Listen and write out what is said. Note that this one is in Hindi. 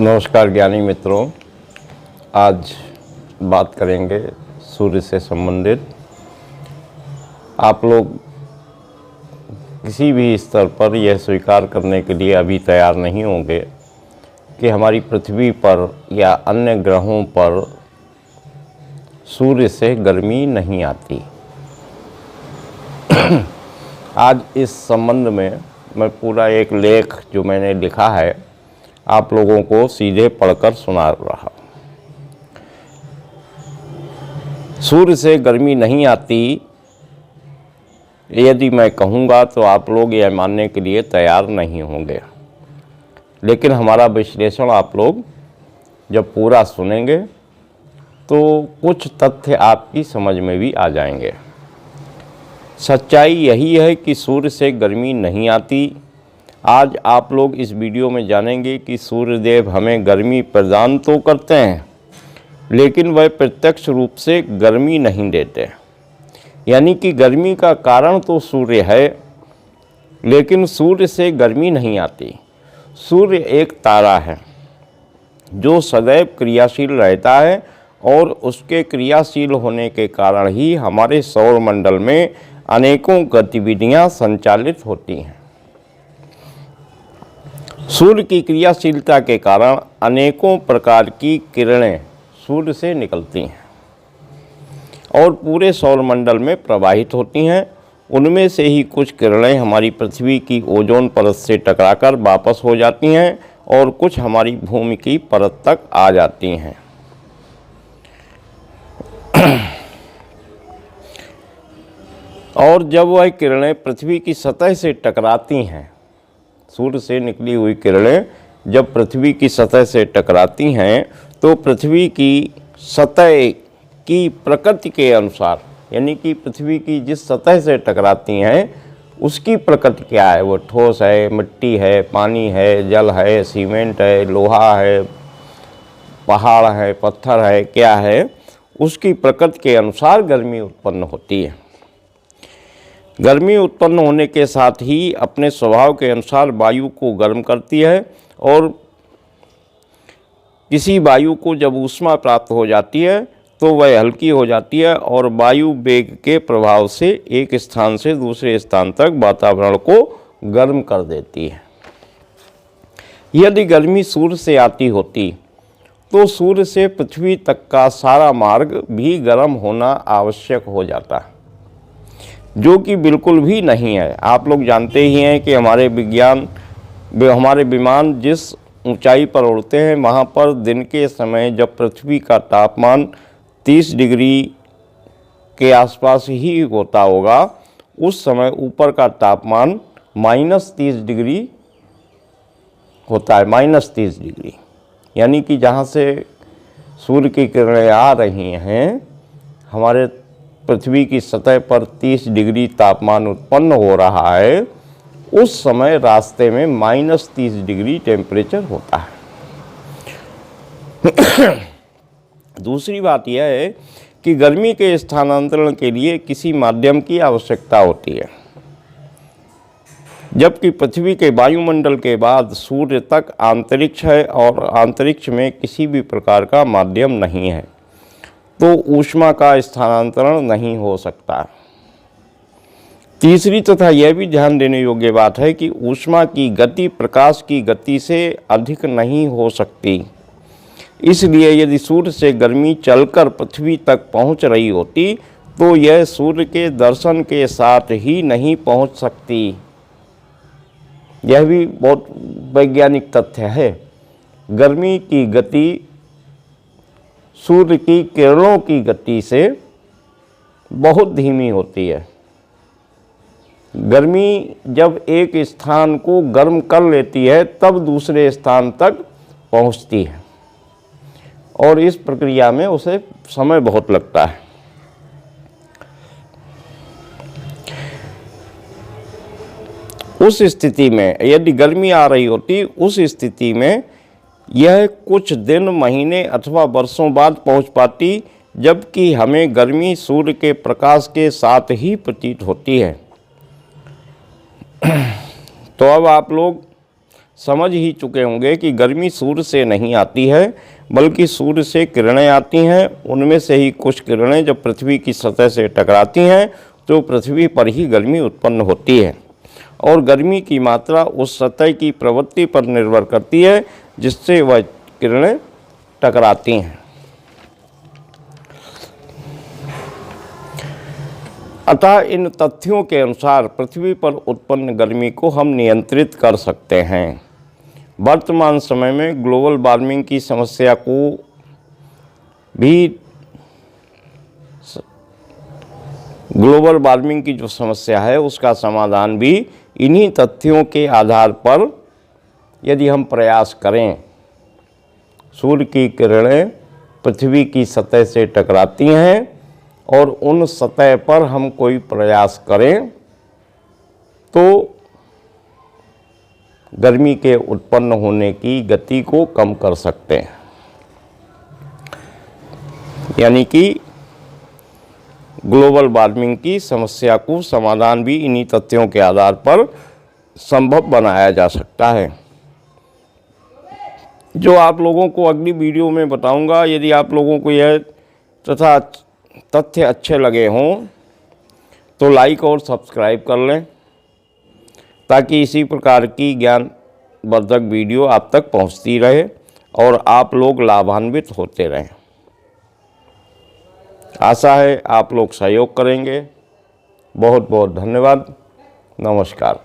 नमस्कार ज्ञानी मित्रों, आज बात करेंगे सूर्य से संबंधित। आप लोग किसी भी स्तर पर यह स्वीकार करने के लिए अभी तैयार नहीं होंगे कि हमारी पृथ्वी पर या अन्य ग्रहों पर सूर्य से गर्मी नहीं आती। आज इस संबंध में मैं पूरा एक लेख जो मैंने लिखा है आप लोगों को सीधे पढ़कर सुना रहा। सूर्य से गर्मी नहीं आती यदि मैं कहूँगा तो आप लोग यह मानने के लिए तैयार नहीं होंगे, लेकिन हमारा विश्लेषण आप लोग जब पूरा सुनेंगे तो कुछ तथ्य आपकी समझ में भी आ जाएंगे। सच्चाई यही है कि सूर्य से गर्मी नहीं आती। आज आप लोग इस वीडियो में जानेंगे कि सूर्यदेव हमें गर्मी प्रदान तो करते हैं, लेकिन वह प्रत्यक्ष रूप से गर्मी नहीं देते। यानी कि गर्मी का कारण तो सूर्य है, लेकिन सूर्य से गर्मी नहीं आती। सूर्य एक तारा है जो सदैव क्रियाशील रहता है और उसके क्रियाशील होने के कारण ही हमारे सौरमंडल में अनेकों गतिविधियां संचालित होती हैं। सूर्य की क्रियाशीलता के कारण अनेकों प्रकार की किरणें सूर्य से निकलती हैं और पूरे सौरमंडल में प्रवाहित होती हैं। उनमें से ही कुछ किरणें हमारी पृथ्वी की ओजोन परत से टकराकर वापस हो जाती हैं और कुछ हमारी भूमि की परत तक आ जाती हैं। और जब वह किरणें पृथ्वी की सतह से टकराती हैं, सूर्य से निकली हुई किरणें जब पृथ्वी की सतह से टकराती हैं तो पृथ्वी की सतह की प्रकृति के अनुसार, यानी कि पृथ्वी की जिस सतह से टकराती हैं उसकी प्रकृति क्या है, वो ठोस है, मिट्टी है, पानी है, जल है, सीमेंट है, लोहा है, पहाड़ है, पत्थर है, क्या है, उसकी प्रकृति के अनुसार गर्मी उत्पन्न होती है। गर्मी उत्पन्न होने के साथ ही अपने स्वभाव के अनुसार वायु को गर्म करती है और किसी वायु को जब ऊष्मा प्राप्त हो जाती है तो वह हल्की हो जाती है और वायु वेग के प्रभाव से एक स्थान से दूसरे स्थान तक वातावरण को गर्म कर देती है। यदि गर्मी सूर्य से आती होती तो सूर्य से पृथ्वी तक का सारा मार्ग भी गर्म होना आवश्यक हो जाता, जो कि बिल्कुल भी नहीं है। आप लोग जानते ही हैं कि हमारे विमान जिस ऊंचाई पर उड़ते हैं वहाँ पर दिन के समय जब पृथ्वी का तापमान 30 डिग्री के आसपास ही होता होगा, उस समय ऊपर का तापमान -30 डिग्री होता है, -30 डिग्री। यानी कि जहाँ से सूर्य की किरणें आ रही हैं, हमारे पृथ्वी की सतह पर 30 डिग्री तापमान उत्पन्न हो रहा है, उस समय रास्ते में -30 डिग्री टेम्परेचर होता है। दूसरी बात यह है कि गर्मी के स्थानांतरण के लिए किसी माध्यम की आवश्यकता होती है, जबकि पृथ्वी के वायुमंडल के बाद सूर्य तक अंतरिक्ष है और अंतरिक्ष में किसी भी प्रकार का माध्यम नहीं है, तो ऊष्मा का स्थानांतरण नहीं हो सकता। तीसरी तथा यह भी ध्यान देने योग्य बात है कि ऊष्मा की गति प्रकाश की गति से अधिक नहीं हो सकती। इसलिए यदि सूर्य से गर्मी चलकर पृथ्वी तक पहुंच रही होती तो यह सूर्य के दर्शन के साथ ही नहीं पहुंच सकती। यह भी बहुत वैज्ञानिक तथ्य है। गर्मी की गति सूर्य की किरणों की गति से बहुत धीमी होती है। गर्मी जब एक स्थान को गर्म कर लेती है तब दूसरे स्थान तक पहुंचती है और इस प्रक्रिया में उसे समय बहुत लगता है। उस स्थिति में यदि गर्मी आ रही होती, उस स्थिति में यह कुछ दिन, महीने अथवा वर्षों बाद पहुंच पाती, जबकि हमें गर्मी सूर्य के प्रकाश के साथ ही प्रतीत होती है। तो अब आप लोग समझ ही चुके होंगे कि गर्मी सूर्य से नहीं आती है, बल्कि सूर्य से किरणें आती हैं। उनमें से ही कुछ किरणें जब पृथ्वी की सतह से टकराती हैं तो पृथ्वी पर ही गर्मी उत्पन्न होती है, और गर्मी की मात्रा उस सतह की प्रवृत्ति पर निर्भर करती है जिससे वह किरणें टकराती हैं। अतः इन तथ्यों के अनुसार पृथ्वी पर उत्पन्न गर्मी को हम नियंत्रित कर सकते हैं। वर्तमान समय में ग्लोबल वार्मिंग की समस्या को भी ग्लोबल वार्मिंग की जो समस्या है उसका समाधान भी इन्हीं तथ्यों के आधार पर यदि हम प्रयास करें। सूर्य की किरणें पृथ्वी की सतह से टकराती हैं और उन सतह पर हम कोई प्रयास करें तो गर्मी के उत्पन्न होने की गति को कम कर सकते हैं। यानी कि ग्लोबल वार्मिंग की समस्या को समाधान भी इन्हीं तथ्यों के आधार पर संभव बनाया जा सकता है, जो आप लोगों को अगली वीडियो में बताऊंगा। यदि आप लोगों को यह तथा तथ्य अच्छे लगे हों तो लाइक और सब्सक्राइब कर लें, ताकि इसी प्रकार की ज्ञानवर्धक वीडियो आप तक पहुंचती रहे और आप लोग लाभान्वित होते रहें। आशा है आप लोग सहयोग करेंगे। बहुत बहुत धन्यवाद। नमस्कार।